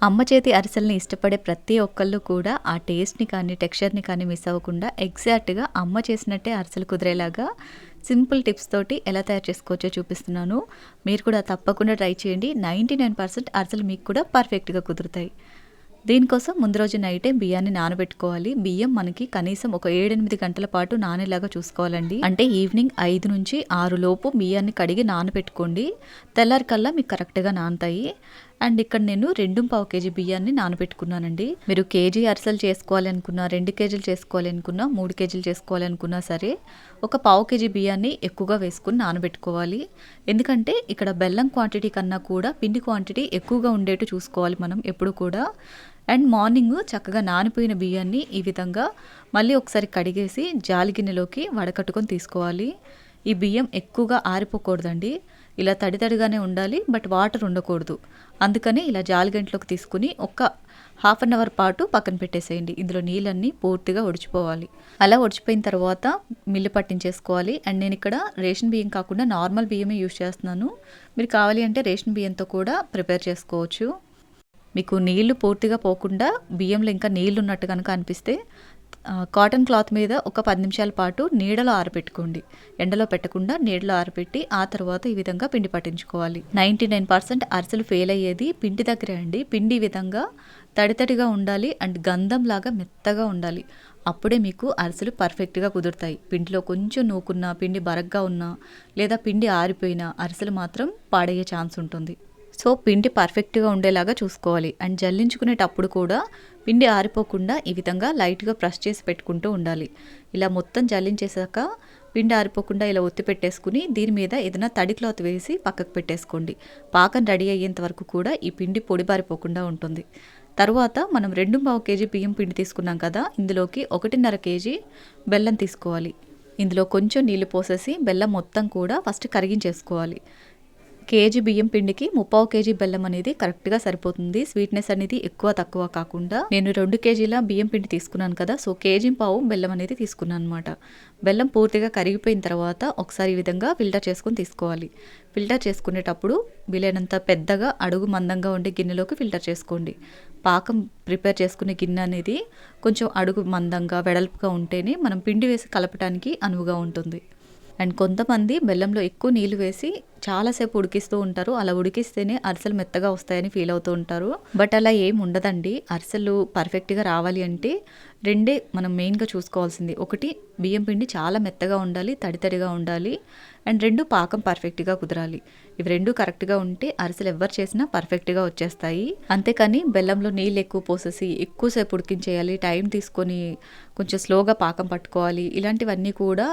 అమ్మ చేతి అరిసెలని ఇష్టపడే ప్రతి ఒక్కళ్ళు కూడా ఆ టేస్ట్‌ని కానీ, టెక్స్చర్‌ని కానీ మిస్ అవ్వకుండా ఎగ్జాక్ట్‌గా అమ్మ చేసినట్టే అరిసెలు కుదిరేలాగా సింపుల్ టిప్స్ తోటి ఎలా తయారు చేసుకోవచ్చో చూపిస్తున్నాను. మీరు కూడా తప్పకుండా ట్రై చేయండి. 99% అరిసెలు మీకు కూడా పర్ఫెక్ట్‌గా కుదురుతాయి. దీనికోసం ముందు రోజు నైటే బియ్యాన్ని నానబెట్టుకోవాలి. బియ్యం మనకి కనీసం ఒక 7, 8 గంటల పాటు నానేలాగా చూసుకోవాలండి. అంటే ఈవినింగ్ 5 నుంచి 6 లోపు బియ్యాన్ని కడిగి నానబెట్టుకోండి. తెల్లారికల్లా మీకు కరెక్ట్‌గా నానతాయి. అండ్ ఇక్కడ నేను 2.5 కేజీ బియ్యాన్ని నానబెట్టుకున్నానండి. మీరు కేజీ అరిసెలు చేసుకోవాలి అనుకున్నా, 2 కేజీలు చేసుకోవాలి అనుకున్నా, 3 కేజీలు చేసుకోవాలి అనుకున్నా సరే, ఒక పావు కేజీ బియ్యాన్ని ఎక్కువగా వేసుకొని నానబెట్టుకోవాలి. ఎందుకంటే ఇక్కడ బెల్లం క్వాంటిటీ కన్నా కూడా పిండి క్వాంటిటీ ఎక్కువగా ఉండేట్టు చూసుకోవాలి మనం ఎప్పుడు కూడా. అండ్ మార్నింగ్ చక్కగా నానిపోయిన బియ్యాన్ని ఈ విధంగా మళ్ళీ ఒకసారి కడిగేసి జాలి గిన్నెలోకి వడకట్టుకొని తీసుకోవాలి. ఈ బియ్యం ఎక్కువగా ఆరిపోకూడదండి. ఇలా తడి తడిగానే ఉండాలి, బట్ వాటర్ ఉండకూడదు. అందుకని ఇలా జాలిగంటలోకి తీసుకుని ఒక హాఫ్ అన్ అవర్ పాటు పక్కన పెట్టేసేయండి. ఇందులో నీళ్ళన్నీ పూర్తిగా ఒడిచిపోవాలి. అలా ఒడిచిపోయిన తర్వాత మిల్లు పట్టించేసుకోవాలి. అండ్ నేను ఇక్కడ రేషన్ బియ్యం కాకుండా నార్మల్ బియ్యమే యూజ్ చేస్తున్నాను. మీరు కావాలి అంటే రేషన్ బియ్యంతో కూడా ప్రిపేర్ చేసుకోవచ్చు. మీకు నీళ్లు పూర్తిగా పోకుండా బియ్యంలో ఇంకా నీళ్లు ఉన్నట్టు కనుక అనిపిస్తే కాటన్ క్లాత్ మీద ఒక 10 నిమిషాల పాటు నీడలో ఆరబెట్టుకోండి. ఎండలో పెట్టకుండా నీడలో ఆరబెట్టి ఆ తర్వాత ఈ విధంగా పిండి పట్టించుకోవాలి. 99% అరిసెలు ఫెయిల్ అయ్యేది పిండి దగ్గరే అండి. పిండి ఈ విధంగా తడితడిగా ఉండాలి అండ్ గంధంలాగా మెత్తగా ఉండాలి. అప్పుడే మీకు అరిసెలు పర్ఫెక్ట్గా కుదురుతాయి. పిండిలో కొంచెం నూకున్నా, పిండి బరగ్గా ఉన్నా లేదా పిండి ఆరిపోయినా అరిసెలు మాత్రం పాడయ్యే ఛాన్స్ ఉంటుంది. సో పిండి పర్ఫెక్ట్గా ఉండేలాగా చూసుకోవాలి. అండ్ జల్లించుకునేటప్పుడు కూడా పిండి ఆరిపోకుండా ఈ విధంగా లైట్గా ప్రెస్ చేసి పెట్టుకుంటూ ఉండాలి. ఇలా మొత్తం జల్లించేసాక పిండి ఆరిపోకుండా ఇలా ఒత్తి పెట్టేసుకుని దీని మీద ఏదైనా తడి క్లాత్ వేసి పక్కకు పెట్టేసుకోండి. పాకం రెడీ అయ్యేంత వరకు కూడా ఈ పిండి పొడిబారిపోకుండా ఉంటుంది. తర్వాత మనం 2.5 కేజీ బియ్యం పిండి తీసుకున్నాం కదా, ఇందులోకి 1.5 కేజీ బెల్లం తీసుకోవాలి. ఇందులో కొంచెం నీళ్లు పోసేసి బెల్లం మొత్తం కూడా ఫస్ట్ కరిగించేసుకోవాలి. కేజీ బియ్యం పిండికి 3/4 కేజీ బెల్లం అనేది కరెక్ట్గా సరిపోతుంది. స్వీట్నెస్ అనేది ఎక్కువ తక్కువ కాకుండా. నేను 2 కేజీల బియ్యం పిండి తీసుకున్నాను కదా, సో కేజీ పావు బెల్లం అనేది తీసుకున్నాను అనమాట. బెల్లం పూర్తిగా కరిగిపోయిన తర్వాత ఒకసారి ఈ విధంగా ఫిల్టర్ చేసుకొని తీసుకోవాలి. ఫిల్టర్ చేసుకునేటప్పుడు వీలైనంత పెద్దగా అడుగు మందంగా ఉండే గిన్నెలోకి ఫిల్టర్ చేసుకోండి. పాకం ప్రిపేర్ చేసుకునే గిన్నె అనేది కొంచెం అడుగు మందంగా వెడల్పుగా ఉంటేనే మనం పిండి వేసి కలపడానికి అనువుగా ఉంటుంది. అండ్ కొంతమంది బెల్లంలో ఎక్కువ నీళ్ళు వేసి చాలాసేపు ఉడికిస్తూ ఉంటారు. అలా ఉడికిస్తేనే అరిసెలు మెత్తగా వస్తాయని ఫీల్ అవుతూ ఉంటారు. బట్ అలా ఏం ఉండదండి. అరిసెలు పర్ఫెక్ట్గా రావాలి అంటే రెండే మనం మెయిన్గా చూసుకోవాల్సింది. ఒకటి, బియ్యం పిండి చాలా మెత్తగా ఉండాలి, తడితడిగా ఉండాలి. అండ్ 2, పాకం పర్ఫెక్ట్గా కుదరాలి. ఇవి 2 కరెక్ట్గా ఉంటే అరిసెలు ఎవరు చేసినా పర్ఫెక్ట్గా వచ్చేస్తాయి. అంతేకాని బెల్లంలో నీళ్ళు ఎక్కువ పోసేసి ఎక్కువసేపు ఉడికించేయాలి, టైం తీసుకొని కొంచెం స్లోగా పాకం పట్టుకోవాలి, ఇలాంటివన్నీ కూడా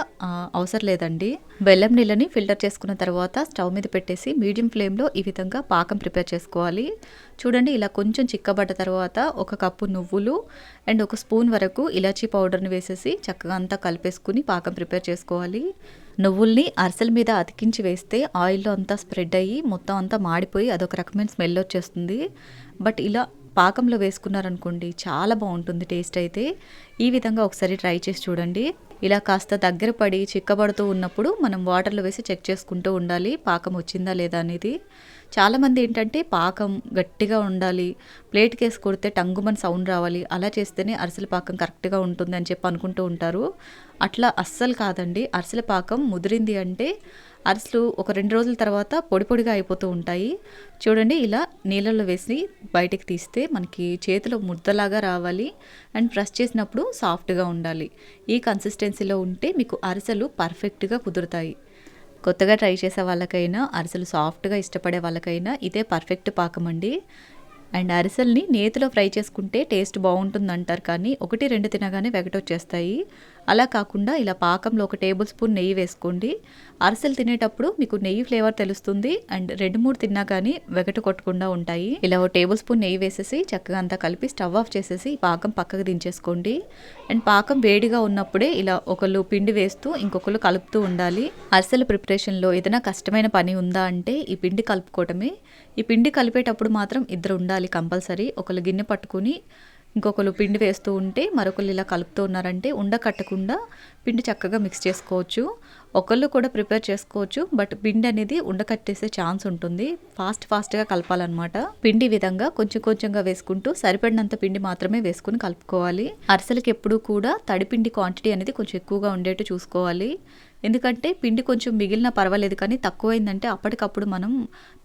అవసరం లేదండి. బెల్లం నీళ్ళని ఫిల్టర్ చేసుకున్న తర్వాత స్టవ్ మీద పెట్టేసి మీడియం ఫ్లేమ్లో ఈ విధంగా పాకం ప్రిపేర్ చేసుకోవాలి. చూడండి, ఇలా కొంచెం చిక్కబడ్డ తర్వాత 1 కప్పు నువ్వులు అండ్ 1 స్పూన్ వరకు ఇలాచీ పౌడర్ని వేసేసి చక్కగా అంతా కలిపేసుకుని పాకం ప్రిపేర్ చేసుకోవాలి. నువ్వుల్ని అరిసెల మీద అతికించి వేస్తే ఆయిల్లో అంతా స్ప్రెడ్ అయ్యి మొత్తం అంతా మాడిపోయి అదొక రకమైన స్మెల్ వచ్చేస్తుంది. బట్ ఇలా పాకంలో వేసుకున్నారనుకోండి చాలా బాగుంటుంది టేస్ట్ అయితే. ఈ విధంగా ఒకసారి ట్రై చేసి చూడండి. ఇలా కాస్త దగ్గర పడి చిక్కబడుతూ ఉన్నప్పుడు మనం వాటర్లో వేసి చెక్ చేసుకుంటూ ఉండాలి పాకం వచ్చిందా లేదా అనేది. చాలామంది ఏంటంటే పాకం గట్టిగా ఉండాలి, ప్లేట్కి వేసి కొడితే టంగుమని సౌండ్ రావాలి, అలా చేస్తేనే అరిసెల పాకం కరెక్ట్గా ఉంటుంది అని చెప్పి అనుకుంటూ ఉంటారు. అట్లా అస్సలు కాదండి. అరిసెల పాకం ముదిరింది అంటే అరిసెలు ఒక 2 రోజుల తర్వాత పొడి పొడిగా అయిపోతూ ఉంటాయి. చూడండి, ఇలా నీళ్ళల్లో వేసి బయటికి తీస్తే మనకి చేతిలో ముద్దలాగా రావాలి అండ్ ప్రెస్ చేసినప్పుడు సాఫ్ట్గా ఉండాలి. ఈ కన్సిస్టెన్సీలో ఉంటే మీకు అరిసెలు పర్ఫెక్ట్గా కుదురుతాయి. కొత్తగా ట్రై చేసే వాళ్ళకైనా, అరిసెలు సాఫ్ట్గా ఇష్టపడే వాళ్ళకైనా ఇదే పర్ఫెక్ట్ పాకం అండి. అండ్ అరిసెల్ని నేతిలో ఫ్రై చేసుకుంటే టేస్ట్ బాగుంటుంది అంటారు, కానీ 1, 2 తినగానే వెగటొచ్చేస్తాయి. అలా కాకుండా ఇలా పాకంలో 1 టేబుల్ స్పూన్ నెయ్యి వేసుకోండి. అరిసెలు తినేటప్పుడు మీకు నెయ్యి ఫ్లేవర్ తెలుస్తుంది అండ్ 2, 3 తిన్నా కానీ వెగట కొట్టకుండా ఉంటాయి. ఇలా 1 టేబుల్ స్పూన్ నెయ్యి వేసేసి చక్కగా అంతా కలిపి స్టవ్ ఆఫ్ చేసేసి పాకం పక్కకు దించేసుకోండి. అండ్ పాకం వేడిగా ఉన్నప్పుడే ఇలా ఒకళ్ళు పిండి వేస్తూ ఇంకొకళ్ళు కలుపుతూ ఉండాలి. అరిసెల ప్రిపరేషన్లో ఏదైనా కష్టమైన పని ఉందా అంటే ఈ పిండి కలుపుకోవటమే. ఈ పిండి కలిపేటప్పుడు మాత్రం ఇద్దరు ఉండాలి కంపల్సరీ. ఒకళ్ళు గిన్నె పట్టుకుని ఇంకొకరు పిండి వేస్తూ ఉంటే మరొకరు ఇలా కలుపుతూ ఉన్నారంటే ఉండకట్టకుండా పిండి చక్కగా మిక్స్ చేసుకోవచ్చు. ఒకళ్ళు కూడా ప్రిపేర్ చేసుకోవచ్చు, బట్ పిండి అనేది ఉండకట్టేసే ఛాన్స్ ఉంటుంది. ఫాస్ట్గా కలపాలన్నమాట. పిండి విధంగా కొంచెం కొంచెంగా వేసుకుంటూ సరిపడినంత పిండి మాత్రమే వేసుకుని కలుపుకోవాలి. అరిసెలకి ఎప్పుడూ కూడా తడిపిండి క్వాంటిటీ అనేది కొంచెం ఎక్కువగా ఉండేట్టు చూసుకోవాలి. ఎందుకంటే పిండి కొంచెం మిగిలిన పర్వాలేదు, కానీ తక్కువైందంటే అప్పటికప్పుడు మనం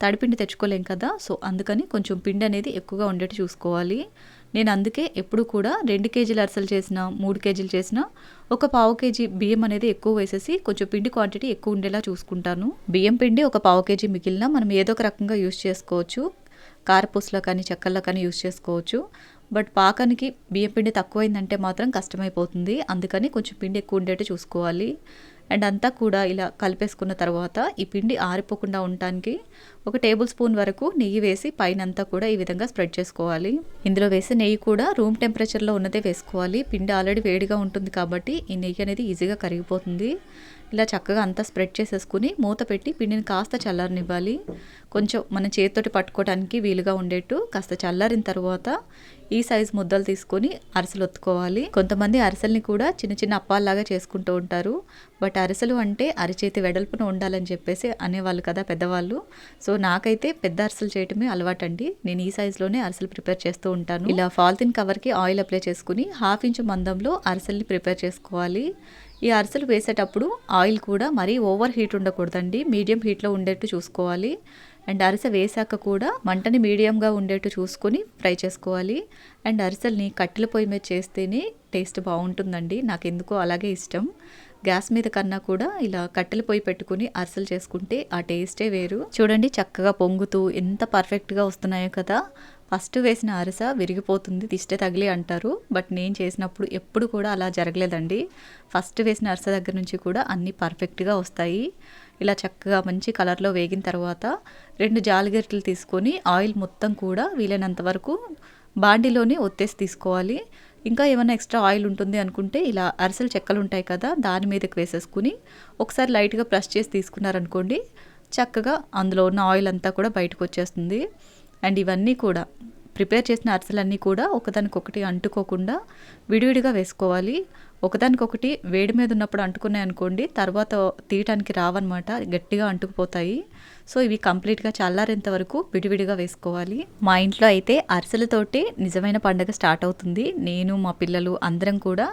తడిపిండి తెచ్చుకోలేం కదా. సో అందుకని కొంచెం పిండి అనేది ఎక్కువగా ఉండేట్టు చూసుకోవాలి. నేను అందుకే ఎప్పుడు కూడా 2 కేజీల అరిసెలు చేసినా 3 కేజీలు చేసినా ఒక పావు కేజీ బియ్యం అనేది ఎక్కువ వేసేసి కొంచెం పిండి క్వాంటిటీ ఎక్కువ ఉండేలా చూసుకుంటాను. బియ్యం పిండి ఒక పావు కేజీ మిగిలిన మనం ఏదో ఒక రకంగా యూస్ చేసుకోవచ్చు. కారపూసలో కానీ చెక్కల్లో కానీ యూస్ చేసుకోవచ్చు. బట్ పాకానికి బియ్యం పిండి తక్కువైందంటే మాత్రం కష్టమైపోతుంది. అందుకని కొంచెం పిండి ఎక్కువ ఉండేట్టు చూసుకోవాలి. అండ్ అంతా కూడా ఇలా కలిపేసుకున్న తర్వాత ఈ పిండి ఆరిపోకుండా ఉండటానికి ఒక టేబుల్ స్పూన్ వరకు నెయ్యి వేసి పైన అంతా కూడా ఈ విధంగా స్ప్రెడ్ చేసుకోవాలి. ఇందులో వేసే నెయ్యి కూడా రూమ్ టెంపరేచర్లో ఉన్నదే వేసుకోవాలి. పిండి ఆల్రెడీ వేడిగా ఉంటుంది కాబట్టి ఈ నెయ్యి అనేది ఈజీగా కరిగిపోతుంది. ఇలా చక్కగా అంతా స్ప్రెడ్ చేసేసుకుని మూత పెట్టి పిండిని కాస్త చల్లారనివ్వాలి. కొంచెం మన చేతితోటి పట్టుకోవడానికి వీలుగా ఉండేట్టు కాస్త చల్లారిన తర్వాత ఈ సైజు ముద్దలు తీసుకొని అరిసెలు ఒత్తుకోవాలి. కొంతమంది అరిసెల్ని కూడా చిన్న చిన్న అప్పాల్లాగా చేసుకుంటూ ఉంటారు. బట్ అరిసెలు అంటే అరిచేతి వెడల్పున ఉండాలని చెప్పేసి అనేవాళ్ళు కదా పెద్దవాళ్ళు. సో నాకైతే పెద్ద అరిసెలు చేయటమే అలవాటండి. నేను ఈ సైజులోనే అరిసెలు ప్రిపేర్ చేస్తూ ఉంటాను. ఇలా పాలిథిన్ కవర్కి ఆయిల్ అప్లై చేసుకుని 1/2 ఇంచు మందంలో అరిసెల్ని ప్రిపేర్ చేసుకోవాలి. ఈ అరిసెలు వేసేటప్పుడు ఆయిల్ కూడా మరీ ఓవర్ హీట్ ఉండకూడదండి, మీడియం హీట్లో ఉండేట్టు చూసుకోవాలి. అండ్ అరిసె వేసాక కూడా మంటని మీడియంగా ఉండేట్టు చూసుకొని ఫ్రై చేసుకోవాలి. అండ్ అరిసెల్ని కట్టెల పొయ్యి మీద చేస్తేనే టేస్ట్ బాగుంటుందండి. నాకు ఎందుకో అలాగే ఇష్టం. గ్యాస్ మీద కన్నా కూడా ఇలా కట్టెల పొయ్యి పెట్టుకుని అరిసెలు చేసుకుంటే ఆ టేస్టే వేరు. చూడండి చక్కగా పొంగుతూ ఎంత పర్ఫెక్ట్గా వస్తున్నాయో కదా. ఫస్ట్ వేసిన అరిసె విరిగిపోతుంది, దిష్టి తగిలి అంటారు. బట్ నేను చేసినప్పుడు ఎప్పుడు కూడా అలా జరగలేదండి. ఫస్ట్ వేసిన అరిసె దగ్గర నుంచి కూడా అన్నీ పర్ఫెక్ట్గా వస్తాయి. ఇలా చక్కగా మంచి కలర్లో వేగిన తర్వాత 2 జాలిగరిటెలు తీసుకొని ఆయిల్ మొత్తం కూడా వీలైనంత వరకు బాండిలోనే ఒత్తేసి తీసుకోవాలి. ఇంకా ఏమైనా ఎక్స్ట్రా ఆయిల్ ఉంటుంది అనుకుంటే ఇలా అరిసెలు చెక్కలు ఉంటాయి కదా, దాని మీదకి వేసేసుకుని ఒకసారి లైట్గా ప్రెస్ చేసి తీసుకున్నారనుకోండి, చక్కగా అందులో ఉన్న ఆయిల్ అంతా కూడా బయటకు వచ్చేస్తుంది. అండ్ ఇవన్నీ కూడా ప్రిపేర్ చేసిన అరిసెలన్నీ కూడా ఒకదానికొకటి అంటుకోకుండా విడివిడిగా వేసుకోవాలి. ఒకదానికొకటి వేడి మీద ఉన్నప్పుడు అంటుకున్నాయి అనుకోండి, తర్వాత తీయటానికి రావన్నమాట, గట్టిగా అంటుకుపోతాయి. సో ఇవి కంప్లీట్గా చల్లారేంత వరకు విడివిడిగా వేసుకోవాలి. మా ఇంట్లో అయితే అరిసెలతోటి నిజమైన పండుగ స్టార్ట్ అవుతుంది. నేను మా పిల్లలు అందరం కూడా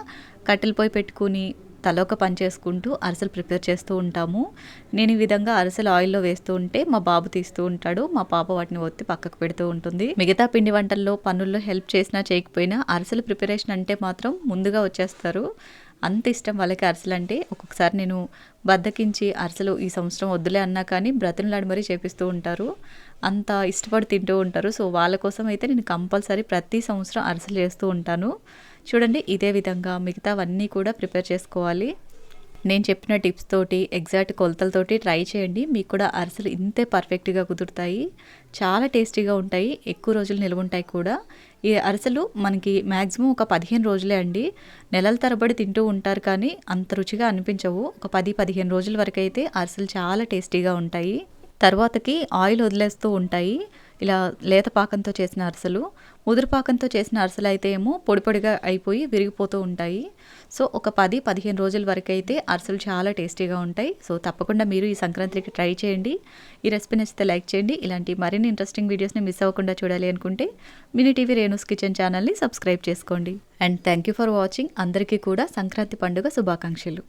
కట్టెల పొయ్యి పెట్టుకుని తలొక పని చేసుకుంటూ అరిసెలు ప్రిపేర్ చేస్తూ ఉంటాము. నేను ఈ విధంగా అరిసెలు ఆయిల్లో వేస్తూ ఉంటే మా బాబు తీస్తూ ఉంటాడు, మా పాప వాటిని ఒత్తి పక్కకు పెడుతూ ఉంటుంది. మిగతా పిండి వంటల్లో పనుల్లో హెల్ప్ చేసినా చేయకపోయినా అరిసెలు ప్రిపరేషన్ అంటే మాత్రం ముందుగా వచ్చేస్తారు. అంత ఇష్టం వాళ్ళకి అరిసెలు అంటే. ఒక్కొక్కసారి నేను బద్దకించి అరిసెలు ఈ సంవత్సరం వద్దులే అన్నా కానీ బ్రతిమలాడి మరీ చేపిస్తూ ఉంటారు. అంత ఇష్టపడి తింటూ ఉంటారు. సో వాళ్ళ కోసం అయితే నేను కంపల్సరీ ప్రతి సంవత్సరం అరిసెలు చేస్తూ ఉంటాను. చూడండి ఇదే విధంగా మిగతావన్నీ కూడా ప్రిపేర్ చేసుకోవాలి. నేను చెప్పిన టిప్స్ తోటి ఎగ్జాక్ట్ కొలతలతోటి ట్రై చేయండి. మీకు కూడా అరిసెలు ఇంతే పర్ఫెక్ట్గా కుదురుతాయి. చాలా టేస్టీగా ఉంటాయి, ఎక్కువ రోజులు నిల్వ ఉంటాయి కూడా. ఈ అరిసెలు మనకి మ్యాక్సిమం ఒక 15 రోజులే అండి. నెలల తరబడి తింటూ ఉంటారు కానీ అంత రుచిగా అనిపించవు. ఒక 10-15 రోజుల వరకు అయితే అరిసెలు చాలా టేస్టీగా ఉంటాయి. తర్వాతకి ఆయిల్ వదిలేస్తూ ఉంటాయి. ఇలా లేత పాకంతో చేసిన అరిసెలు, ముదురు పాకంతో చేసిన అరిసెలు అయితే ఏమో పొడి పొడిగా అయిపోయి విరిగిపోతూ ఉంటాయి. సో ఒక 10-15 రోజుల వరకు అయితే అరిసెలు చాలా టేస్టీగా ఉంటాయి. సో తప్పకుండా మీరు ఈ సంక్రాంతికి ట్రై చేయండి. ఈ రెసిపీ నచ్చితే లైక్ చేయండి. ఇలాంటి మరిన్ని ఇంట్రెస్టింగ్ వీడియోస్ని మిస్ అవ్వకుండా చూడాలి అనుకుంటే మినీ టీవీ రేణుస్ కిచెన్ ఛానల్ని సబ్స్క్రైబ్ చేసుకోండి. And thank you for watching. అందరికీ కూడా సంక్రాంతి పండుగ శుభాకాంక్షలు.